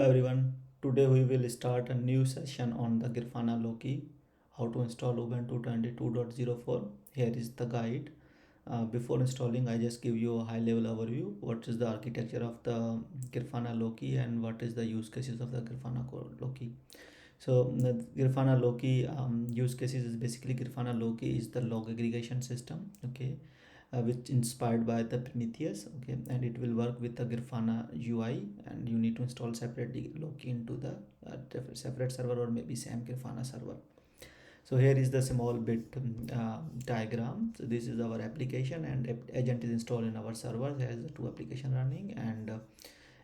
Everyone, today we will start a new session on the Grafana Loki, how to install Ubuntu 22.04. Here is the guide. Before installing, I just give you a high level overview. What is the architecture of the Grafana Loki and what is the use cases of the Loki. So the Grafana Loki use cases is basically Grafana Loki is the log aggregation system. Okay, which inspired by the Prometheus. Okay, and it will work with the Grafana UI, and you need to install separately Loki into the separate server or maybe same Grafana server. So here is the small bit diagram. So this is our application, and agent is installed in our server. There is the two application running, and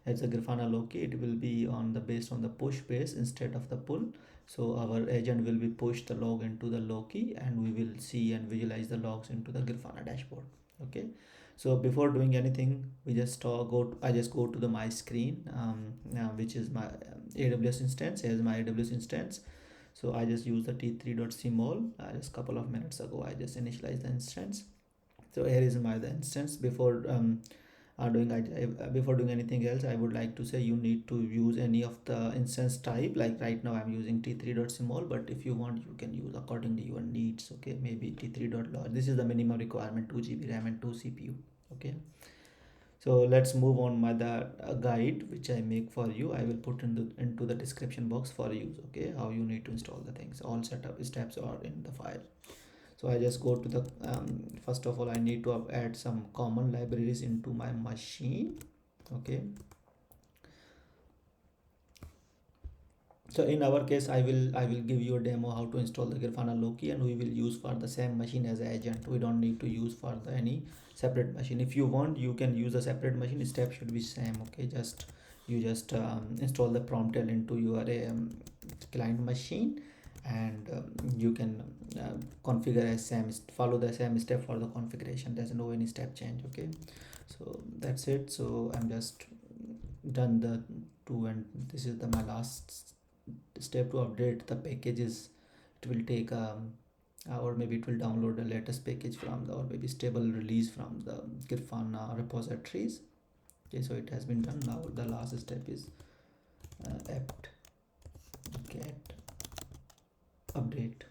as a Grafana Loki, it will be on the based on the push base instead of the pull. So our agent will be pushed the log into the Loki, and we will see and visualize the logs into the Grafana dashboard. Okay. So before doing anything, we just I just go to the my screen, which is my AWS instance. Here's my AWS instance. So I just use the t3.cmol. Just couple of minutes ago, I just initialized the instance. So here is my the instance. Before doing anything else, I would like to say you need to use any of the instance type. Like right now I'm using t3.small, but if you want, you can use according to your needs. Okay, maybe t3.large. This is the minimum requirement: 2 GB RAM and 2 CPU. Okay, so let's move on my the guide which I make for you. I will put into the description box for you. Okay, how you need to install the things. All setup steps are in the file. So I just go to the first of all I need to add some common libraries into my machine. Okay, so in our case I will give you a demo how to install the Grafana Loki, and we will use for the same machine as agent. We don't need to use for the any separate machine. If you want, you can use a separate machine. Step should be same. Okay, just install the Promtail into your client machine, and you can configure as same, follow the same step for the configuration. There's no any step change. Okay, so that's it. So I'm just done the two, and this is the my last step to update the packages. It will take or maybe it will download the latest package from the, or maybe stable release from the Grafana repositories. Okay, so it has been done. Now the last step is apt get update.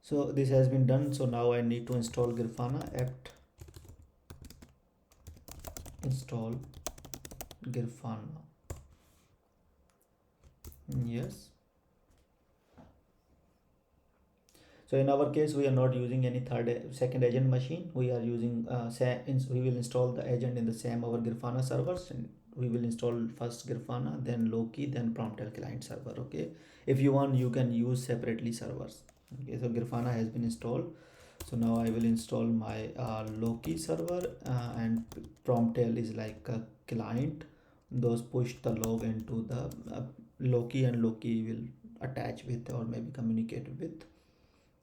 So this has been done. So now I need to install Grafana apt install Grafana. Yes. So in our case, we are not using any second agent machine. We are using we will install the agent in the same our Grafana servers, and we will install first Grafana, then Loki, then Prometheus client server. Okay, if you want, you can use separately servers. Okay, so Grafana has been installed. So now I will install my Loki server, and Prometheus is like a client. Those push the log into the Loki, and Loki will attach with or maybe communicate with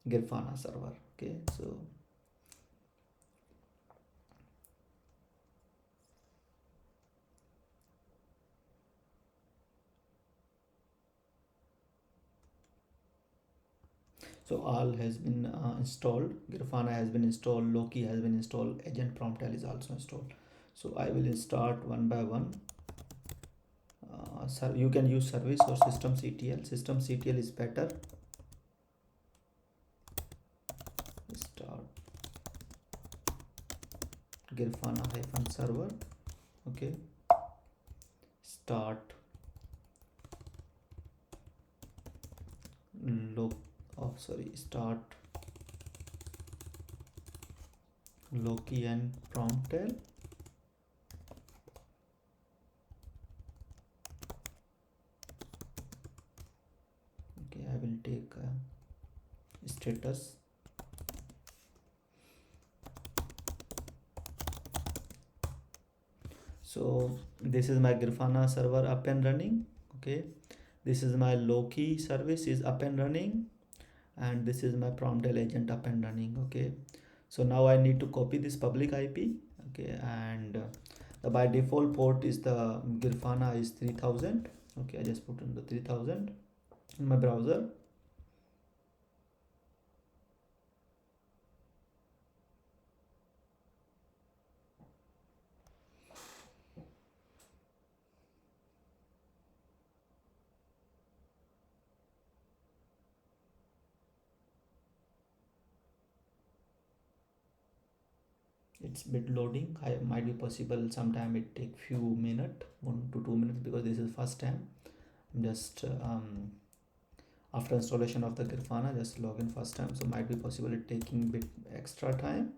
Grafana server. Okay, so all has been installed. Grafana has been installed, Loki has been installed, agent Prometheus is also installed. So I will start one by one. You can use service or systemctl. Systemctl is better. Start Grafana-server. Okay, start start Loki and Promtail. Okay, I will take status. So this is my Grafana server up and running. Okay, this is my Loki service is up and running, and this is my Prometheus agent up and running. Okay, so now I need to copy this public IP. Okay, and the by default port is the Grafana is 3000. Okay, I just put in the 3000 in my browser. it's bit loading. I might be possible sometime it take few minutes, 1 to 2 minutes, because this is first time. I'm just after installation of the Grafana, just log in first time, so might be possible it taking bit extra time.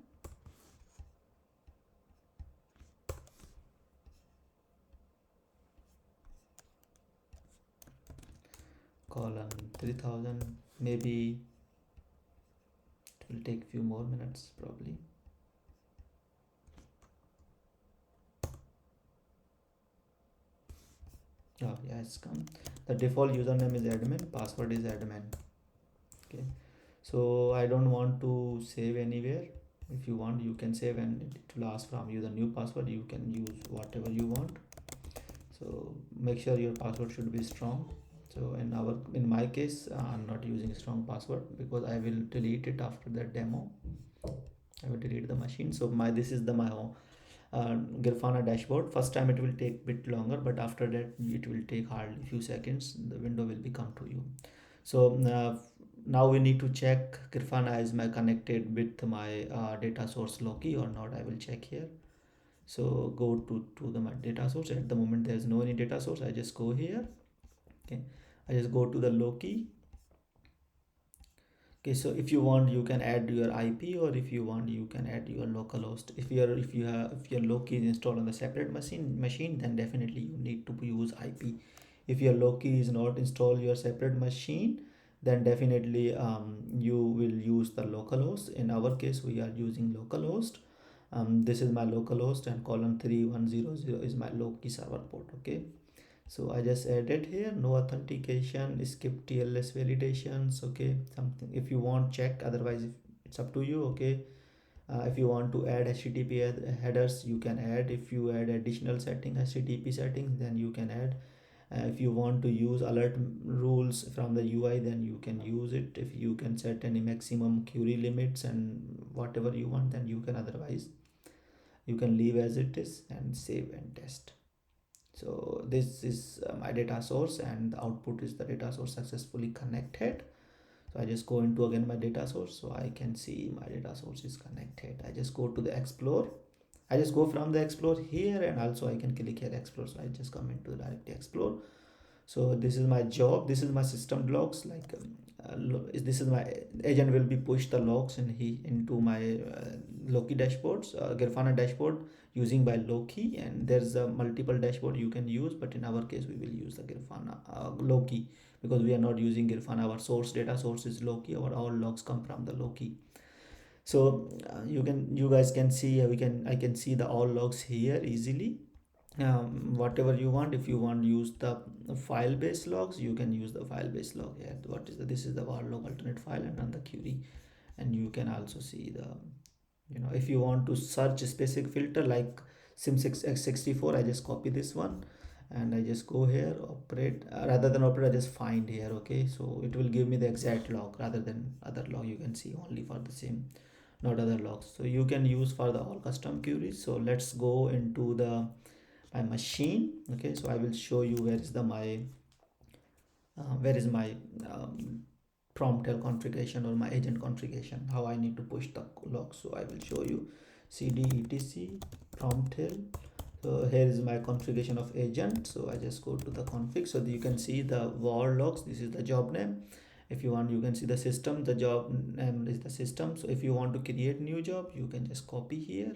Colon 3000, maybe it will take few more minutes probably. Oh yeah, it's come. The default username is admin, password is admin. Okay, so I don't want to save anywhere. If you want, you can save, and it will ask from you the new password. You can use whatever you want. So make sure your password should be strong. So in my case, I'm not using strong password because I will delete it after the demo. I will delete the machine. So this is my Grafana dashboard. First time it will take bit longer, but after that it will take hardly few seconds. The window will become to you. So now we need to check Grafana is my connected with my data source Loki or not. I will check here. So go to my data source. At the moment there is no any data source. I just go here. Okay, I just go to the Loki. Okay, so if you want, you can add your IP, or if you want, you can add your localhost. If your Loki is installed on the separate machine, then definitely you need to use IP. If your Loki is not installed your separate machine, then definitely you will use the localhost. In our case, we are using localhost. This is my localhost, and colon 3100 is my Loki server port. Okay, so I just added here no authentication, skip TLS validations. Okay, something if you want, check, otherwise it's up to you. Okay, if you want to add HTTP headers, you can add. If you add additional setting HTTP settings, then you can add. If you want to use alert rules from the UI, then you can use it. If you can set any maximum query limits and whatever you want, then you can. Otherwise you can leave as it is and save and test. So this is my data source, and the output is the data source successfully connected. So I just go into again my data source, so I can see my data source is connected. I just go to the explore. I just go from the explore here, and also I can click here explore. So I just come into directly explore. So this is my job, this is my system logs, like this is my agent will be pushed the logs into my Loki dashboards, Grafana dashboard using by Loki, and there's a multiple dashboard you can use, but in our case we will use the Grafana Loki, because we are not using Grafana. Our source data source is Loki. Our all logs come from the Loki. So you guys can see, I can see the all logs here easily. Whatever you want. If you want to use the file based logs, you can use the file based log here. This is the var log alternate file, and run the query. And you can also see the, if you want to search a specific filter like sim6x64, I just copy this one and I just go here, operate, rather than operate, I just find here. Okay, so it will give me the exact log rather than other log. You can see only for the same, not other logs. So you can use for the all custom queries. So let's go into the my machine. Okay, so I will show you where is my Promtail configuration or my agent configuration, how I need to push the log. So I will show you cd etc Promtail. So here is my configuration of agent. So I just go to the config, so you can see the var logs. This is the job name. If you want, you can see the system, the job name is the system. So if you want to create new job, you can just copy here.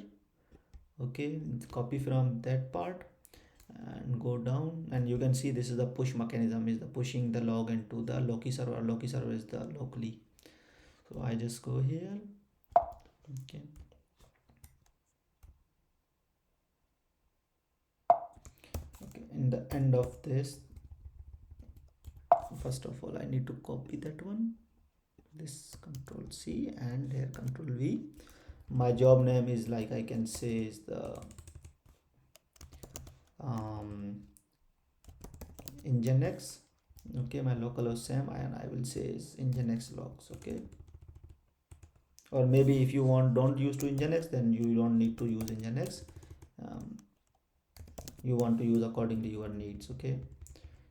Okay, copy from that part and go down, and you can see this is the push mechanism, is the pushing the log into the Loki server. Loki server is the locally. So I just go here. Okay, in the end of this, first of all I need to copy that one, this control C and here control V. My job name is, like I can say, is the Nginx. Okay, my localhost same, and I will say is Nginx logs. Okay, or maybe if you don't use to Nginx, then you don't need to use Nginx. You want to use accordingly your needs. Okay,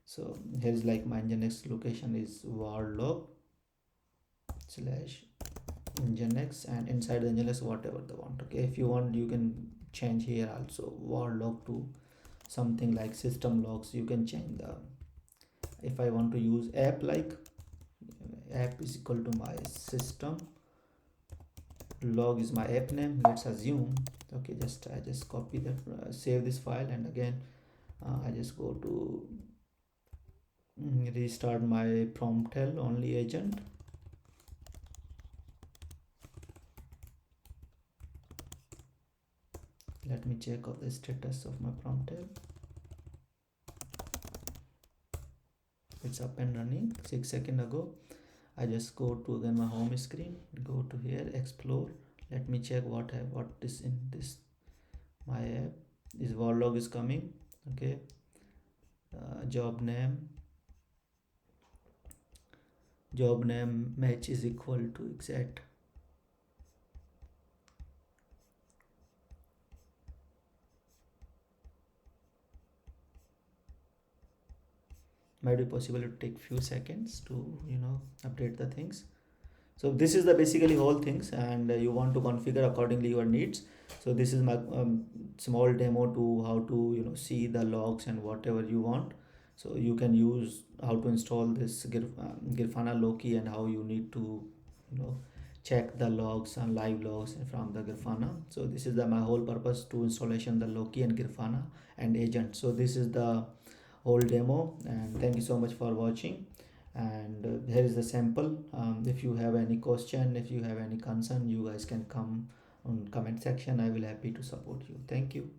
so here's like my Nginx location is var log slash nginx, and inside the nginx whatever they want. Okay, if you want you can change here also var log to something like system logs. You can change the, if I want to use app, like app is equal to my system log is my app name, let's assume. Okay, I just copy that, save this file, and again I just go to restart my Promtail only agent. Let me check out the status of my Promtail. It's up and running 6 seconds ago. I just go to again my home screen, go to here, explore. Let me check what is in this my app. This var log is coming. Okay, job name match is equal to exact. Might be possible to take few seconds to update the things. So this is the basically whole things, and you want to configure accordingly your needs. So this is my small demo to how to see the logs and whatever you want. So you can use how to install this Grafana Loki, and how you need to you know check the logs and live logs from the Grafana. So this is the my whole purpose to installation the Loki and Grafana and agent. So this is the whole demo, and thank you so much for watching. And here is the sample. If you have any question, if you have any concern, you guys can come on comment section. I will happy to support you. Thank you.